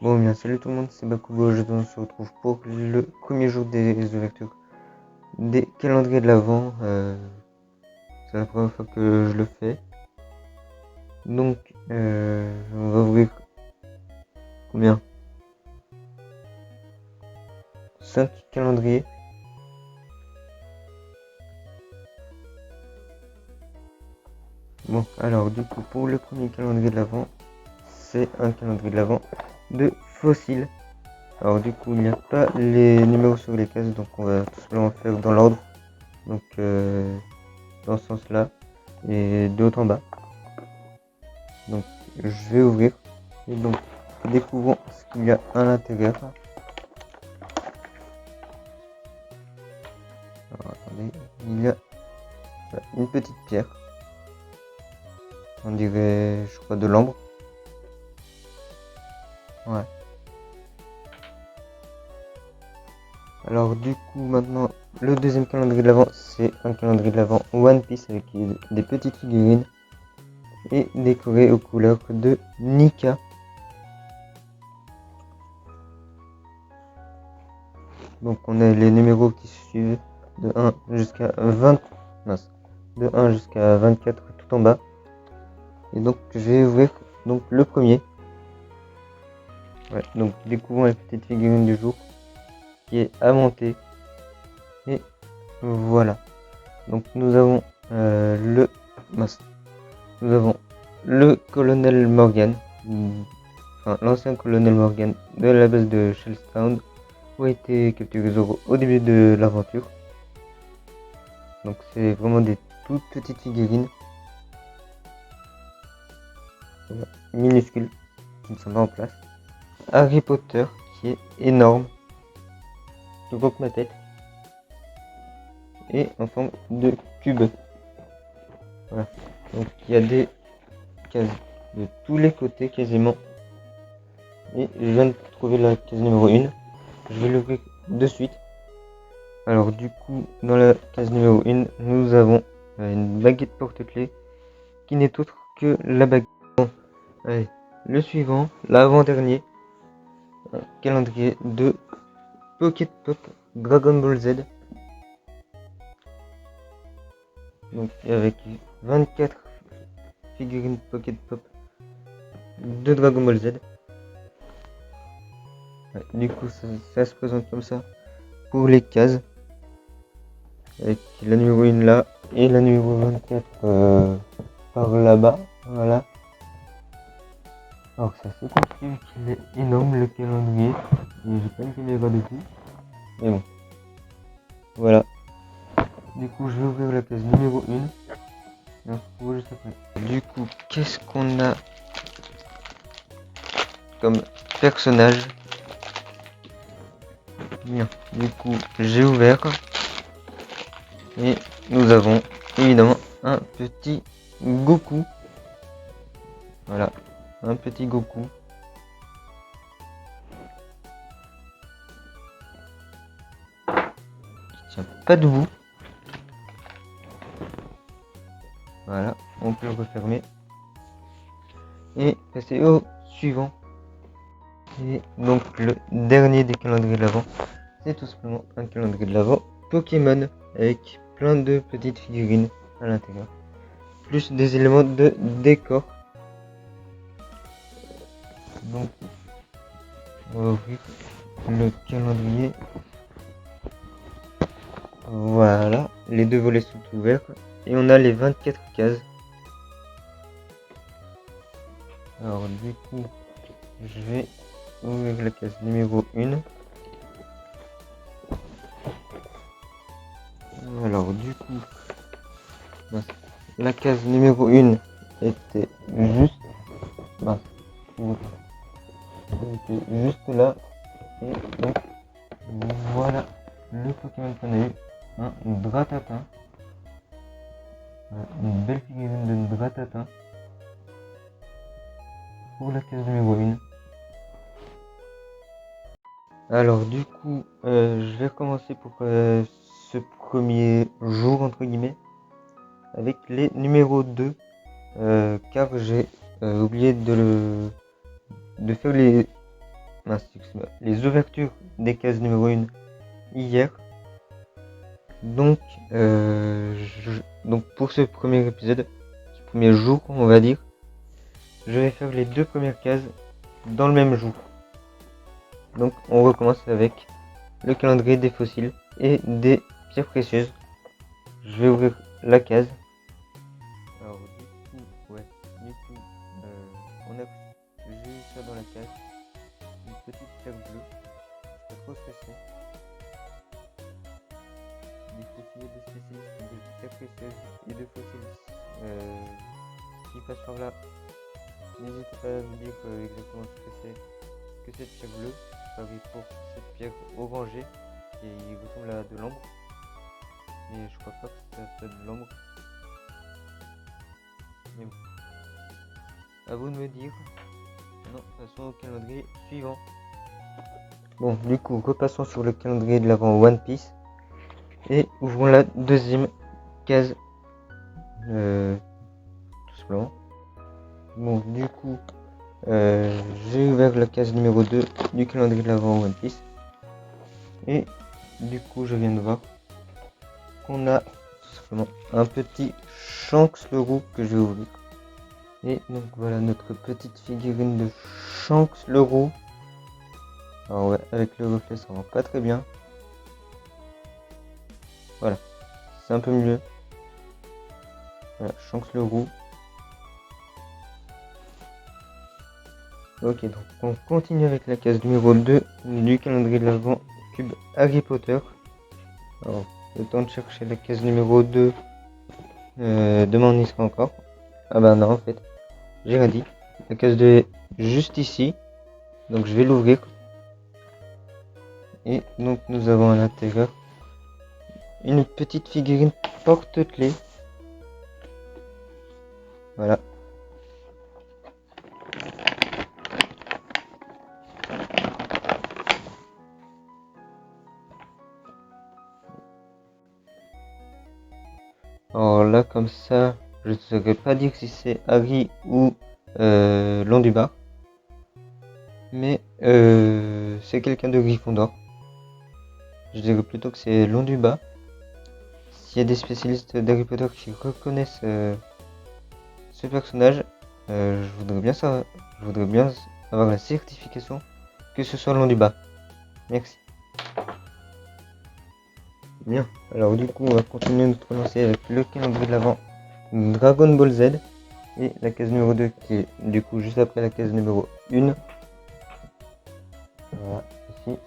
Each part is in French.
Bon, bien, salut tout le monde, c'est Bakugo. Aujourd'hui, on se retrouve pour le premier jour des ouvertures des calendriers de l'Avent. C'est la première fois que je le fais. Donc, on va ouvrir combien 5 calendriers. Bon, alors, du coup, pour le premier calendrier de l'Avent, c'est un calendrier de l'Avent de fossiles. Alors, du coup, il n'y a pas les numéros sur les cases, donc on va tout simplement faire dans l'ordre. Donc, dans ce sens-là, et de haut en bas. Donc, je vais ouvrir. Et donc, découvrons ce qu'il y a à l'intérieur. Alors, attendez, il y a une petite pierre. On dirait, je crois, de l'ambre. Ouais. Alors, du coup, maintenant, le deuxième calendrier de l'Avent, c'est un calendrier de l'Avent One Piece avec des petites figurines et décoré aux couleurs de Nika. Donc, on a les numéros qui suivent de 1 jusqu'à 20. Mince. De 1 jusqu'à 24 tout en bas. Et donc je vais ouvrir donc le premier. Ouais, donc découvrons la petite figurine du jour qui est à monter. Et voilà. Donc nous avons nous avons le colonel Morgan, enfin l'ancien colonel Morgan de la base de Shellstown, où a été capturé Zoro au début de l'aventure. Donc c'est vraiment des toutes petites figurines minuscules qui ne sont pas en place. Harry Potter qui est énorme, plus gros que ma tête, et en forme de cube. Voilà. Donc il y a des cases de tous les côtés quasiment. Et je viens de trouver la case numéro 1. Je vais l'ouvrir de suite. Alors du coup, dans la case numéro 1, nous avons une baguette porte-clés qui n'est autre que la baguette. Bon, allez, le suivant, l'avant-dernier, un calendrier de Pocket Pop Dragon Ball Z. Donc avec 24 figurines Pocket Pop de Dragon Ball Z. Ouais, du coup ça se présente comme ça pour les cases. Avec la numéro 1 là et la numéro 24 par là-bas. Voilà. Alors c'est assez compliqué vu qu'il est énorme le calendrier. Et j'ai pas une caméra dessus. Mais bon. Voilà. Du coup je vais ouvrir la case numéro 1. Et on se retrouve juste après. Du coup qu'est-ce qu'on a comme personnage? Bien. Du coup j'ai ouvert. Et nous avons évidemment un petit Goku. Voilà, un petit Goku. Qui tient pas debout. Voilà, on peut le refermer. Et passer au suivant. Et donc le dernier des calendriers de l'Avent, c'est tout simplement un calendrier de l'Avent Pokémon avec plein de petites figurines à l'intérieur. Plus des éléments de décor. Donc on va ouvrir le calendrier. Voilà, les deux volets sont ouverts et on a les 24 cases. Alors du coup, je vais ouvrir la case numéro 1. Alors du coup, la case numéro 1 était juste, juste là. Et donc voilà le Pokémon qu'on a eu, un Dratata. Une belle figurine de Dratata pour la case numéro 1. Alors du coup, je vais recommencer pour ce premier jour entre guillemets avec les numéros 2 car j'ai oublié de faire les ouvertures des cases numéro 1 hier. Donc, donc pour ce premier épisode, ce premier jour, on va dire, je vais faire les 2 premières cases dans le même jour. Donc on recommence avec le calendrier des fossiles et des pierres précieuses. Je vais ouvrir la case. Alors du coup, j'ai eu ça dans la case, une petite pierre bleue, je sais pas trop ce que c'est. Des fossiles et des spécialistes de pierres précieuses et de fossiles qui passent par là. N'hésitez pas à me dire exactement ce que c'est que cette pierre bleue. Pareil pour cette pierre orangée qui ressemble à de l'ambre. Mais je crois pas que ça soit de l'ambre. Mais bon. À vous de me dire. Non, passons au calendrier suivant. Bon, du coup, repassons sur le calendrier de l'avant One Piece. Et ouvrons la deuxième case. Tout simplement. Bon, du coup, j'ai ouvert la case numéro 2 du calendrier de l'avant One Piece. Et du coup, je viens de voir qu'on a tout simplement un petit Shanks le roux que je vais ouvrir. Et donc voilà notre petite figurine de Shanks le roux. Alors ouais, avec le reflet ça rend pas très bien. Voilà, c'est un peu mieux. Voilà, Shanks le roux. Ok, donc on continue avec la case numéro 2 du calendrier de l'avant Cube Harry Potter. Alors, le temps de chercher la case numéro 2. Demain on y sera encore. Ah bah non en fait, j'ai rien dit. La case 2 est juste ici. Donc je vais l'ouvrir. Et donc nous avons à l'intérieur une petite figurine porte-clés. Voilà. Alors là comme ça, je ne saurais pas dire si c'est Harry ou Londubat. Mais c'est quelqu'un de Gryffondor. Je dirais plutôt que c'est Londubat. S'il y a des spécialistes d'Harry Potter qui reconnaissent ce personnage, je voudrais bien avoir la certification que ce soit Londubat. Merci. Bien, alors du coup on va continuer notre lancée avec le calendrier de l'avant Dragon Ball Z et la case numéro 2 qui est du coup juste après la case numéro 1. Voilà, ici.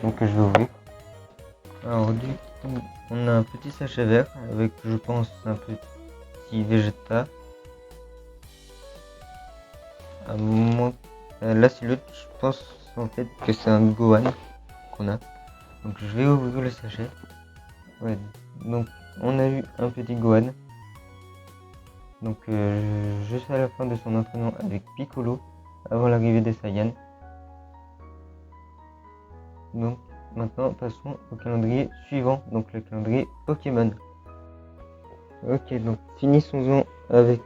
Donc je vais ouvrir. Alors du coup on a un petit sachet vert avec je pense un petit Vegeta. La silhouette, je pense en fait que c'est un Gohan qu'on a. Donc je vais ouvrir le sachet. Ouais, donc on a eu un petit Gohan. Donc juste à la fin de son entraînement avec Piccolo, avant l'arrivée des Saiyans. Donc maintenant passons au calendrier suivant, donc le calendrier Pokémon. Ok, donc finissons-en avec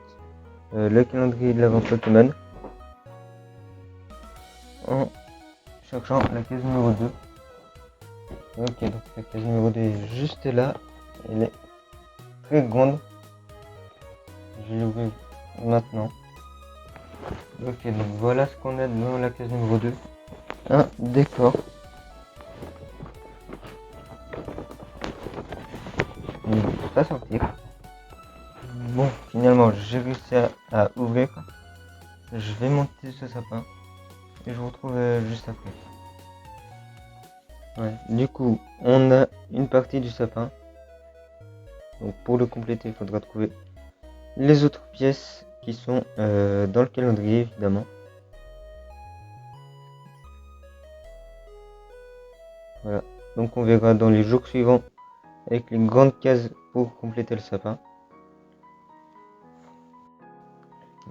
le calendrier de l'avant Pokémon. En cherchant la case numéro 2. Ok, donc la case numéro 2 est juste là. Elle est très grande. Je vais l'ouvrir maintenant. Ok, donc voilà ce qu'on a dans la case numéro 2. Un décor. Il ne peut pas sortir. Bon, finalement, j'ai réussi à ouvrir. Je vais monter ce sapin. Et je vous retrouve juste après. Ouais, du coup, on a une partie du sapin. Donc pour le compléter, il faudra trouver les autres pièces qui sont dans le calendrier, évidemment. Voilà, donc on verra dans les jours suivants avec les grandes cases pour compléter le sapin.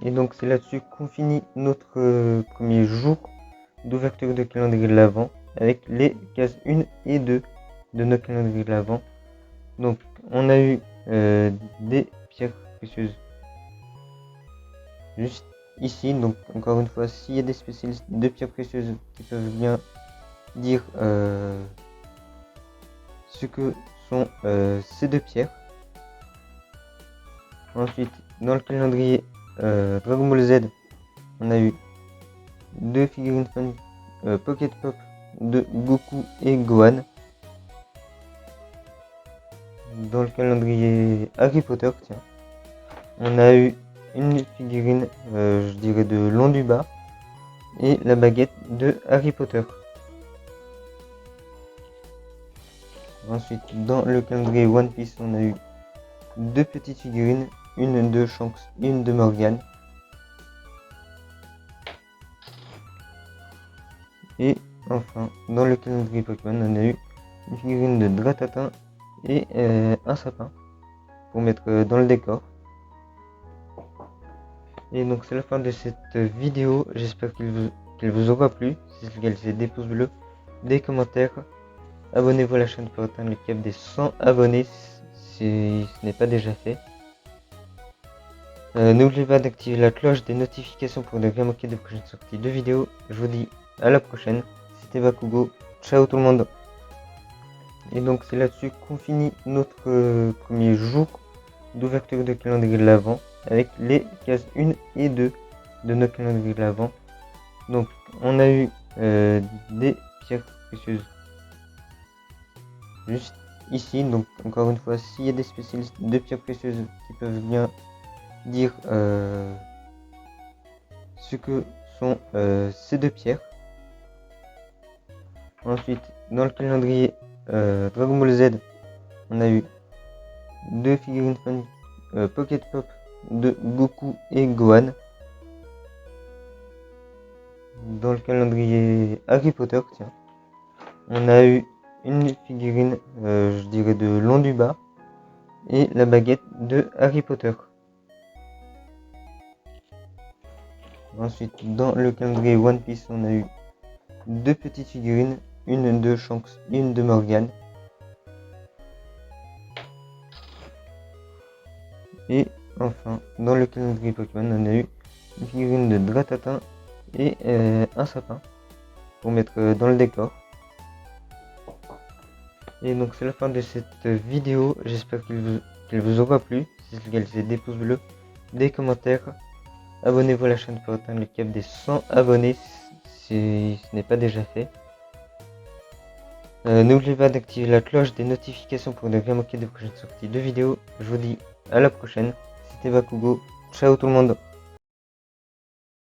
Et donc c'est là-dessus qu'on finit notre premier jour d'ouverture de calendrier de l'avant avec les cases 1 et 2 de notre calendrier de l'avant. Donc on a eu des pierres précieuses juste ici, donc encore une fois, s'il y a des spécialistes de pierres précieuses qui peuvent bien dire ce que sont ces deux pierres. Ensuite, dans le calendrier Dragon Ball Z, on a eu deux figurines Pocket Pop de Goku et Gohan. Dans le calendrier Harry Potter, tiens, on a eu une figurine, je dirais de Londuba et la baguette de Harry Potter. Ensuite, dans le calendrier One Piece, on a eu deux petites figurines, une de Shanks et une de Morgan. Et enfin, dans le calendrier Pokémon, on a eu une figurine de Dratata et un sapin pour mettre dans le décor. Et donc c'est la fin de cette vidéo, j'espère qu'elle vous aura plu. Si c'est le cas, laissez des pouces bleus, des commentaires, abonnez-vous à la chaîne pour atteindre le cap des 100 abonnés si ce n'est pas déjà fait. N'oubliez pas d'activer la cloche des notifications pour ne rien manquer de prochaines sorties de vidéos. Je vous dis à la prochaine, c'était Bakugo, ciao tout le monde. Et donc c'est là-dessus qu'on finit notre premier jour d'ouverture de calendrier de l'Avent avec les cases 1 et 2 de nos calendriers de l'Avent. Donc on a eu des pierres précieuses juste ici, donc encore une fois, s'il y a des spécialistes de pierres précieuses qui peuvent bien dire ce que sont ces deux pierres. Ensuite, dans le calendrier Dragon Ball Z, on a eu deux figurines Pocket Pop de Goku et Gohan. Dans le calendrier Harry Potter, tiens, on a eu une figurine, je dirais de Londuba et la baguette de Harry Potter. Ensuite, dans le calendrier One Piece, on a eu deux petites figurines, une de Shanks et une de Morgan. Et enfin, dans le calendrier Pokémon, on a eu une figurine de Dratata et un sapin pour mettre dans le décor. Et donc c'est la fin de cette vidéo, j'espère qu'elle vous aura plu. Si c'est le cas, laissez des pouces bleus, des commentaires, abonnez-vous à la chaîne pour atteindre le cap des 100 abonnés si ce n'est pas déjà fait. N'oubliez pas d'activer la cloche des notifications pour ne rien manquer de prochaines sorties de vidéos. Je vous dis à la prochaine, c'était Bakugo, ciao tout le monde.